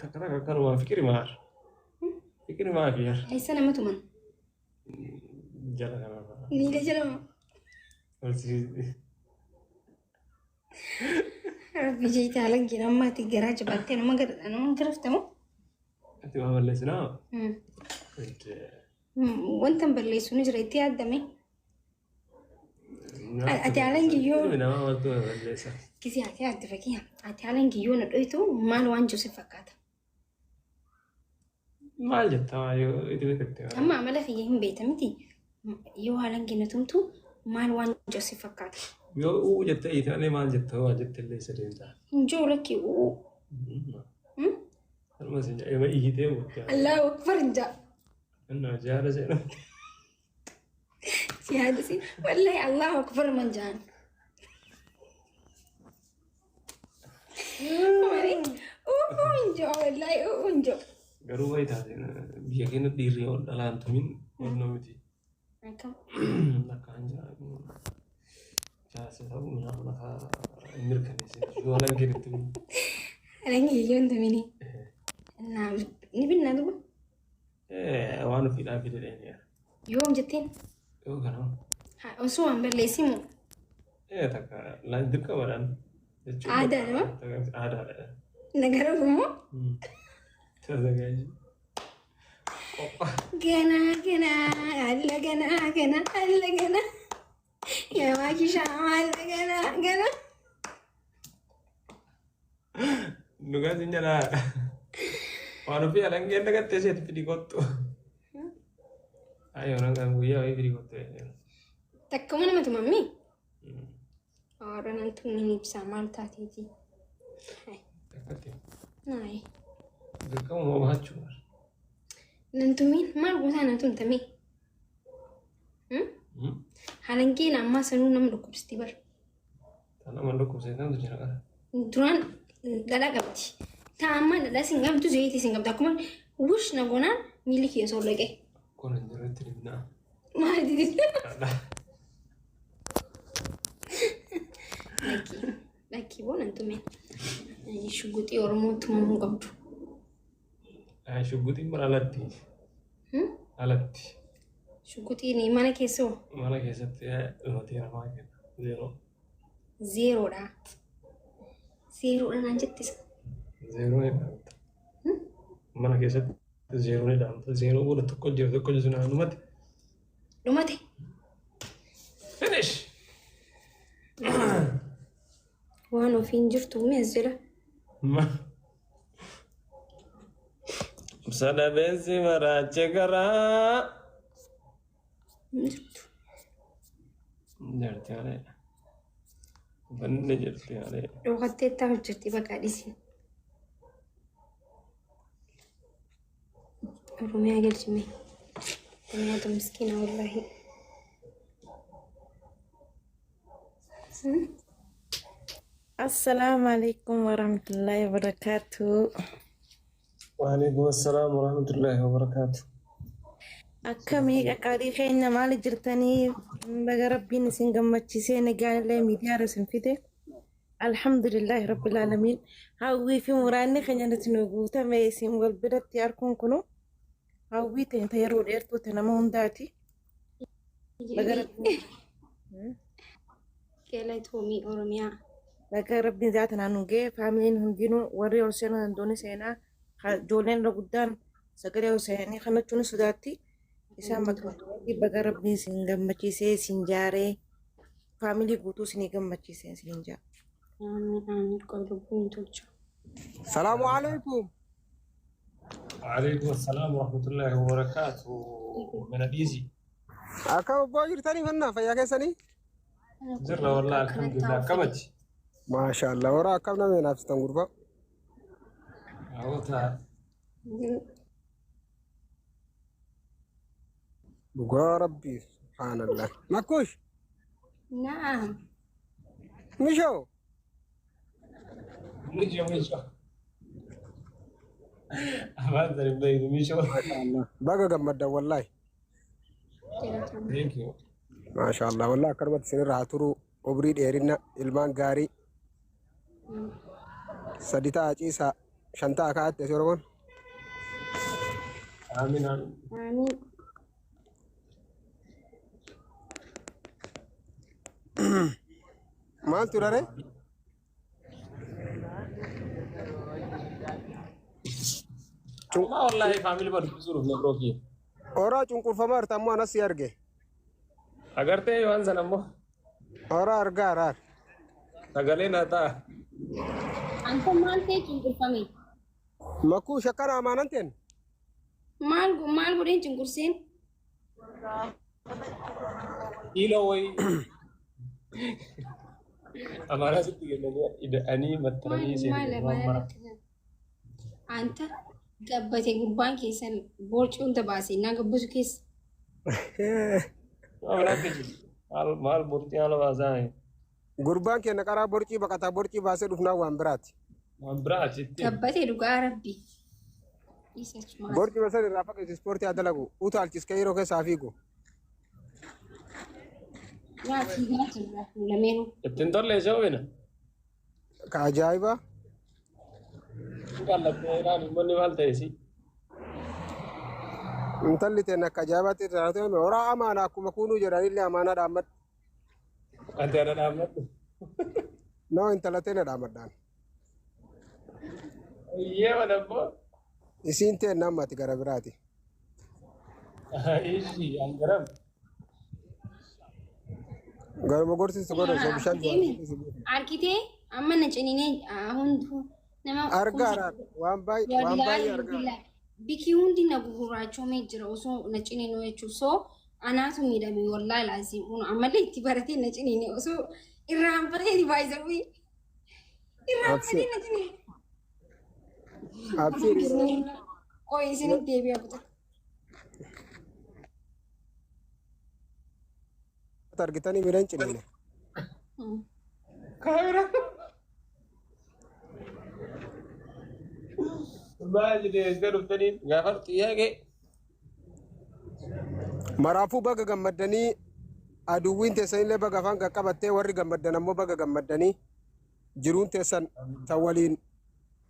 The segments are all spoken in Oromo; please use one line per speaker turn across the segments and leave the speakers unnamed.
تكرر كانوا فكري مار فكري ما فيها
أي سنة ما تمن
جل كمان
نيلة جلما ربي جيت على جينا ما تجرى جبتين أنا ما قرفتمو
أنت ما بلسنا أنت
وأنت مبليسو نجريتي عدمي أتعلن جيو
من ما ودوا بلسا
كذي أتعد فكيها أتعلن جيو ندويتو ما لو أنجو سفكات
ما جت يو إدي بكتة
أما عمله فيهم بيتمتي يو هالن جينا تمتو ما لو أنجو سفكات
يو جت أي ثاني ما جت هو جت اللي سرين ده
نجو لك يو
ما سنجا يوم يجي تيمو
الله أكبر جا
إنه جار زين
سيادسي والله الله أكبر من جان ماري أنجو والله أنجو
قالوا وين هذا بيجينا ديري ولا لا أنتم مين ولا متي
أكم
لك أنجا جالس تقول من أنا أمريكا نسيت شو ولا قريت من
ألين يجون تميني نعم نبي ندوب
وأنا في لا في الدنيا
يوم جتين
يو كلام
أسوأ بلسيمو
تك لا يدرك ولا
ada no
ada
negara kamu
ada gaji
gena alla gena ya maki shamal gena
nuga sinyala wanu pi alang genda katte se di kotto ayo orang kan buya di kotto
tak kamu nama tu mami orang nanti ini bisa malta tadi hai
kamu mau bahas cuma
nantumin mal gua sana nantum tami halangki nama sanu nam dokup stibar
tanah mandok saya kan tuh jangan
duran gada gabti tama dada singam tu jadi singam tak kuman wush nagona milik ya soal lagi
konon jadi terima
mah di laki bon nantumin shuguti orang tu mau gabtu
shuguti meralati alati
shuguti ini mana keso
mana kesat ya mati ramai
zero dah nanti tis
zero ni mana kesat zero ni dalam zero boleh tukar jual mati
lumati
finish
وأنا في نجرت ومزلة
ما بسنا بنسي مرا جكرا نجرت عليه بن نجرت عليه
لو غطيت تعمل جرتي بقى ديسي رومي أجل جمي أنا هذا مسكينة والله
السلام عليكم ورحمة الله وبركاته.
وعليكم السلام ورحمة الله وبركاته.
أكمل أكادي خينا مال جرتني بجربي نسنجم متشين جان لي ميديا رسم فيده الحمد لله رب العالمين. هاوي في مراني خينا نتنوجو تما يسيم والبلد تياركم كنو هاوي تنتيرو ديرتو تنامون داتي بجربي
كلا تومي أورميا
لكن ربي ذاتنا نوجي فامين هندينو وري وسنا هندوني سينا جولين رقدان سكري وسيني خنا تونس سداتي إسام بكرتي بقى ربي سينجم مچيسه سينجاري فاميلي بوتو سينجم مچيسه سينجا
آمين قلبون توجه
السلام عليكم.
وعليكم السلام ورحمة الله وبركاته من الإيزي
أكم باجر تاني فينا فيا كيسني
جرّا والله الحمد لله كمج
ما شاء الله ورا كم نمي نفس تنقربا
عوضها
بقى ربي سبحان الله ماكوش
نعم
مشو
مشو أمان ذا ربنا مشو
ما شاء الله بقى جمد والله
thank you
ما شاء الله والله كرمت سنين راترو أبريد إيرنا إلمان غاري سديتا أجيسا شنطة كات يسورون
آمين آمين.
آمين.
ما ترى
ما والله فاميلي برضو بزرو نبروكي.
أورا چونكو فمار تامو أنا سيارجي
أجرته يوان زنمو.
أورا أرجع
Sagalee naataa.
Anta maal ta'e cunqurfame?
Makuu shakkana amaananteen.
Maal godheen cunqurseen?
Kiiloo wayii. Amaanaa sitti kennanii ida'anii maxxananii seenuu.
Anta gabbatee gubbaan keessan boorcii hunda baasee naa gabbisu keessa.
Maal boorcii haala baasaa?
Gurbaan keenya karaa borcii baqataa borcii baasee dhufnaa waan biraati.
Waan biraati.
Gabbatee dhugaa rabbi.
Borcii baasee irraa fakkeessi ispoortii haa dalagu utaalchis ka'ee yeroo keessaa fiigu.
Ittiin tollee shawwina.
Ka ajaa'iba.
Qallattee irraan uummanni maal ta'esi?
Intalli teen akka ajaa'ibaatti irraa ta'e horaa amaana akkuma kunuu jedhanillee amaanaa dhaammadhu.
Ati ana dhaammadhu.
Noo intala teena dhaammadhaan.
Iyyee madabbo.
Isiin teen nammati gara biraati.
Ishii angaram.
Garuma gorsiisu godha osoo bishaan
Arkitee amma na ciniinee hunduu nama
argaa waan baay'ee argaa.
Bikii hundi na gurraachomee jira osoo na ciniinuu jechuun soo anaatu miidhame wallaahi laasiin kun ammallee itti baratee na ciniinee osoo irraan fatee divaayizarwii irraan fatee na ciniinee.
Absiin.
Qoy isinitti deebi'a kutaa.
Argitanii midhaan ciniine.
Kaamera. Maal jedhee dhuftanii gaafa xiyyaaqee.
Maraafuu baga gammaddanii aduwwiin teessan illee baga afaan qaqqabattee warri gammaddan ammoo baga gammaddanii jiruun teessan tan waliin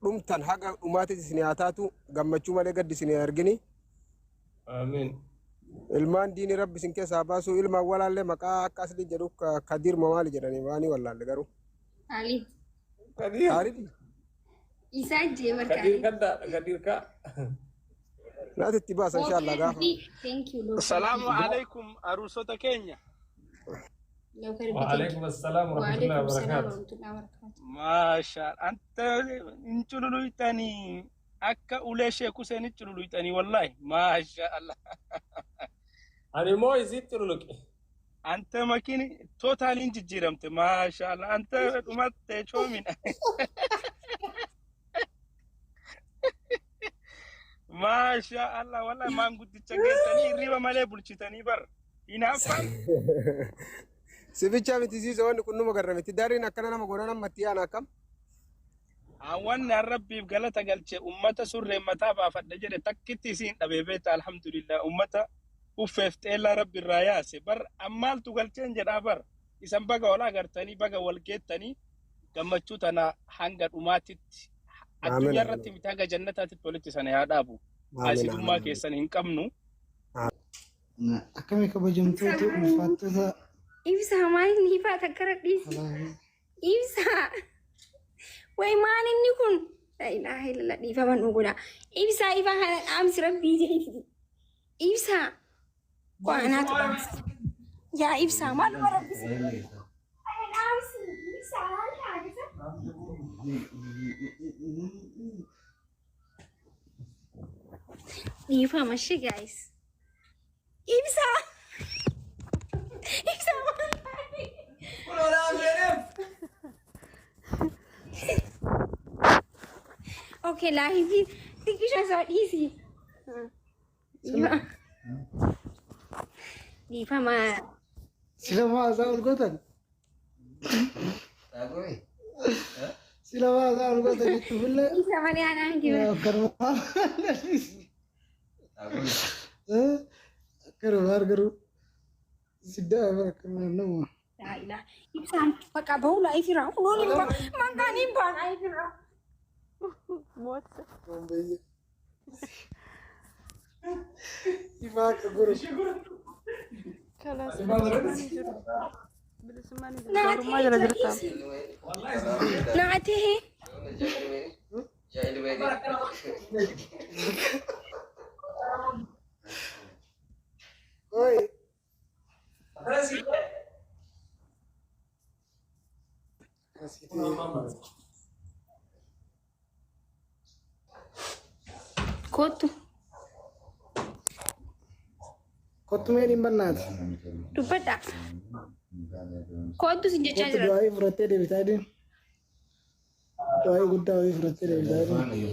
dhumtan haga dhumaatis isin haa taatu gammachuu malee gaddi isin argini.
Amiin.
Ilmaan diini rabbi isin keessaa baasuu ilmaan walaallee maqaa akka asli jedhu Kadir Mamaali jedhanii waanii wallaalle garuu.
Khalid.
Khalid.
Isaa jeebar
Kadir kadda Kadir ka.
Naati itti baasa inshallah gaafa.
Thank you Lord.
Assalamu alaikum arusota Kenya.
وعليكم السلام ورحمة الله وبركاته.
Masha anta inchululuitani akka ulee sheeku seen inchululuitani wallahi masha Allah.
Ani moo isitti luluqe.
Anta makini total injijjiramte masha Allah anta dhumatte choomina. Masha Allah wallahi maanguddicha geessanii riba malee bulchitanii bar. Hinaaffan.
Sibicha miti siisa wanni kun numa garramiti daariin akkana nama godhan ammatti yaana akkam.
Wanni rabbiif galata galche ummata surree mataa baafadha jedhe takkitti isiin dhabee beeta alhamdulillah ummata uffeef xeellaa rabbi irraa yaase bar ammaaltu galcheen jedhaa bar isan baga wal agartanii baga wal geettanii gammachuu tana hanga dhumaatitti addunyaa irratti miti hanga jannataatitti walitti sana yaa dhaabu haasidummaa keessan hin qabnu.
Akkamii kabajamtoota ulfaattota.
Ibsa maaliin hiifaa takkara dhiisi. Ibsa. Way maalin kun? La ilaha illallah dhiifaman dhuguudha. Ibsa ifaa kana dhaamsi rabbii jeeti. Ibsa. Qo'anaatu dhaamsa. Yaa ibsa maal barabbisi? Dhaamsi ibsa maal taatisa? Dhiifama shi guys. Ibsa. Ibsa maal taati? Okay, live. Tikisha so easy. Di fama.
Sila maasa ulgotan. Sila maasa ulgotan itu bela.
Isa mali anak gimana?
Karma. Karu. Sudah berkenan nama.
La ilah. Ibsa, pakai bau lah ifirah. Nolin bang, mangkanin bang ifirah.
موسى
Bombay. Imak guru.
خلاص بالاسماني
نعتي
ما جرى
نعتي
Oi.
كوتو
Kottu mee dhimma naati.
دبدا كوتو سنجا
Kottu
جاجرا
du'aayii fudhattee deebitaa deemu. Du'aayii guddaa wayii fudhattee deebitaa deemu.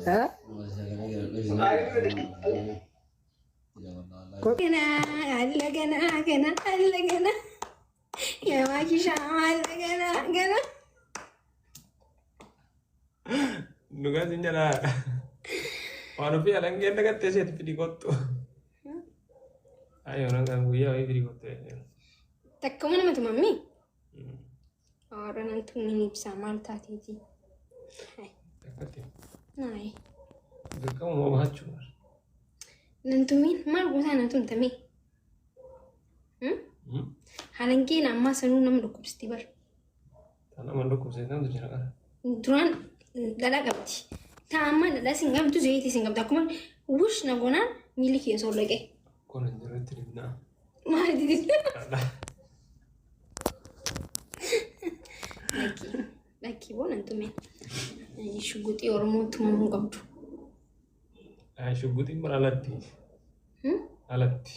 Haa?
جنا هلا جنا جنا هلا جنا يا ماكي شام هلا جنا جنا
Nugas ini lah. Walau pun yang lain dekat saya tapi di kota. Ayo orang kan buaya di kota.
تكمل ما تمامي أنا أنتم مني بسامال تاتيتي
Dekat ya.
ناي
Dekat mau bahas cuma.
أنتم مين ما أقول أنا أنتم تمي هلنكين أما سنو نملك بستيبر
Tanah mandok saya kan tujuh kan.
duraan dhala qabdi. Taa'amma dhala singabdu zayitii singabdu akkuma wush na goonaan miilli kiyya soo dhaqe.
Kon anjir tribna.
Maal didi? Lakki boona tume. Shuguxii Oromoo tumamuu qabdu.
Shuguxii bara alatti. Alatti.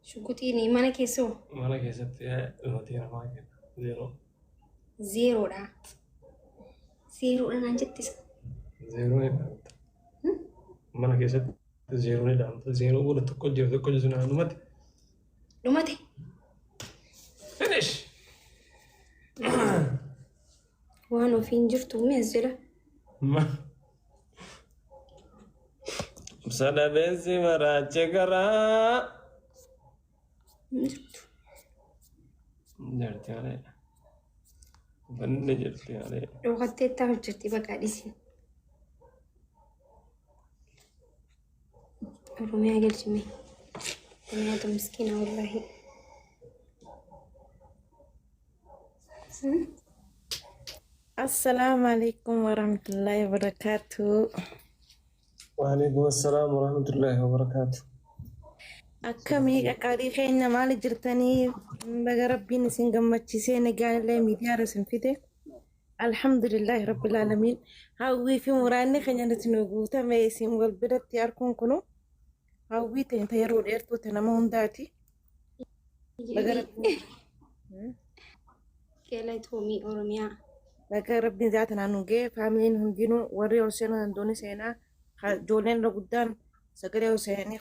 Shuguxiin mana keessoo
Mana keessatti dhumate namaa kenna. Zero.
zeeroodha. Zeeroodha naan jettis.
Zero ni dhaamta. Mana keessatti zero ni dhaamta. Zero booda tokko jiru naan dhumate.
Dhumate.
Finish.
Waan ofiin jirtu mees jira.
Sadabesi marache garaa.
Jirtu.
Jirti ale. Banne jirti ale.
Dhokattee taa'u jirti bakka dhisi. Oromiyaa galchime. Oromiyaatu miskiina wallaahi.
السلام عليكم ورحمة الله وبركاته.
وعليكم السلام ورحمة الله وبركاته.
أكمي أكادي خينا مالي جرتني بقربي نسين قمتشي سينا قال لي ميديا رسم فيدي الحمد لله رب العالمين. هاوي في مراني خينا نتنوغو تميسين والبدت ياركون كنو هاوي تنتيرو ديرتو تنمون داتي بقربي
Keelaa Itoomii Oromiyaa.
بقربي ذاتنا نوغي فاملين هندينو وريو سينا هندوني سينا جولين رقودان سقريو سيني